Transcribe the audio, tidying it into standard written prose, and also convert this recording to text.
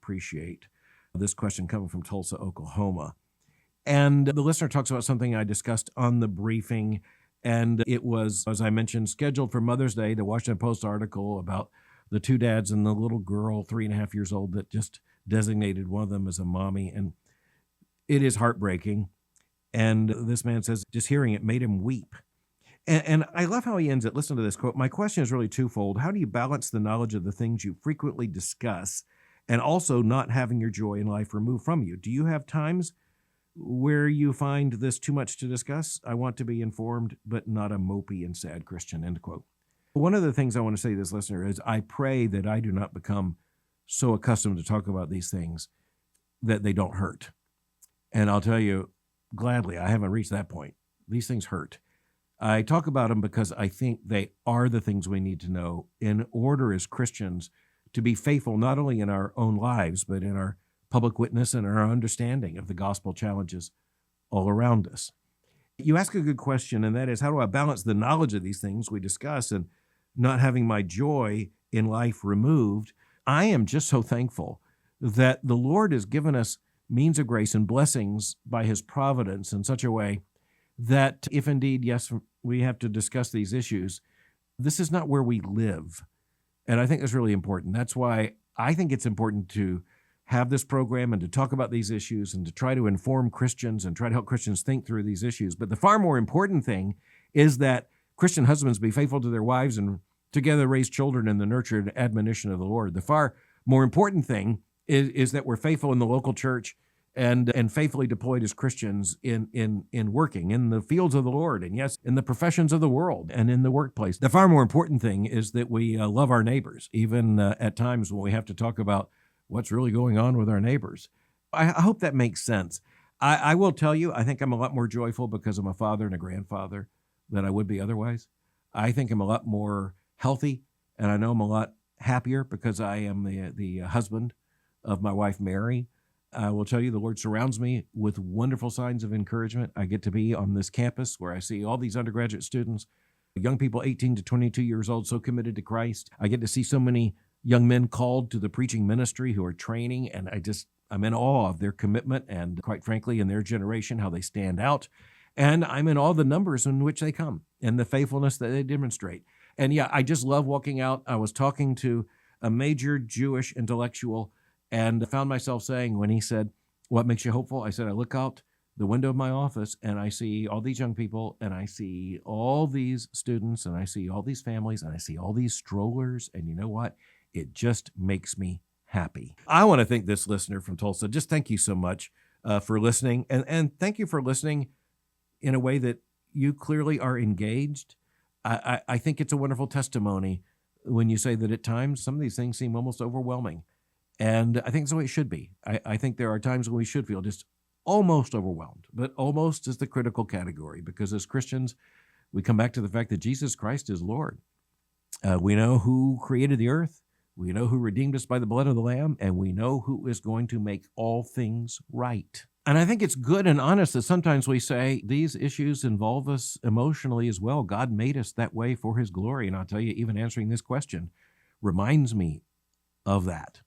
appreciate this question coming from Tulsa, Oklahoma. And the listener talks about something I discussed on the briefing, and it was, as I mentioned, scheduled for Mother's Day, the Washington Post article about the two dads and the little girl, 3.5 years old, that just designated one of them as a mommy. And it is heartbreaking. And this man says just hearing it made him weep. And I love how he ends it. Listen to this quote. My question is really twofold. How do you balance the knowledge of the things you frequently discuss and also not having your joy in life removed from you? Do you have times where you find this too much to discuss? I want to be informed, but not a mopey and sad Christian, end quote. One of the things I want to say to this listener is I pray that I do not become so accustomed to talk about these things that they don't hurt. And I'll tell you, gladly, I haven't reached that point. These things hurt. I talk about them because I think they are the things we need to know in order as Christians to be faithful not only in our own lives, but in our public witness and our understanding of the gospel challenges all around us. You ask a good question, and that is, how do I balance the knowledge of these things we discuss and not having my joy in life removed? I am just so thankful that the Lord has given us means of grace and blessings by his providence in such a way that if indeed, yes, we have to discuss these issues, this is not where we live. And I think that's really important. That's why I think it's important to have this program and to talk about these issues and to try to inform Christians and try to help Christians think through these issues. But the far more important thing is that Christian husbands be faithful to their wives and together raise children in the nurture and admonition of the Lord. The far more important thing is that we're faithful in the local church and faithfully deployed as Christians in working in the fields of the Lord, and yes, in the professions of the world and in the workplace. The far more important thing is that we love our neighbors, even at times when we have to talk about what's really going on with our neighbors. I hope that makes sense. I will tell you, I think I'm a lot more joyful because I'm a father and a grandfather than I would be otherwise. I think I'm a lot more healthy, and I know I'm a lot happier because I am the husband of my wife, Mary. I will tell you, the Lord surrounds me with wonderful signs of encouragement. I get to be on this campus where I see all these undergraduate students, young people 18 to 22 years old, so committed to Christ. I get to see so many young men called to the preaching ministry who are training, and I'm in awe of their commitment and, quite frankly, in their generation, how they stand out. And I'm in awe of the numbers in which they come and the faithfulness that they demonstrate. And yeah, I just love walking out. I was talking to a major Jewish intellectual and found myself saying, when he said, "What makes you hopeful?" I said, "I look out the window of my office and I see all these young people and I see all these students and I see all these families and I see all these strollers. And you know what? It just makes me happy." I want to thank this listener from Tulsa. Just thank you so much for listening. And thank you for listening in a way that you clearly are engaged. I think it's a wonderful testimony when you say that at times some of these things seem almost overwhelming. And I think that's the way it should be. I think there are times when we should feel just almost overwhelmed, but almost is the critical category, because as Christians, we come back to the fact that Jesus Christ is Lord. We know who created the earth. We know who redeemed us by the blood of the Lamb, and we know who is going to make all things right. And I think it's good and honest that sometimes we say these issues involve us emotionally as well. God made us that way for his glory. And I'll tell you, even answering this question reminds me of that.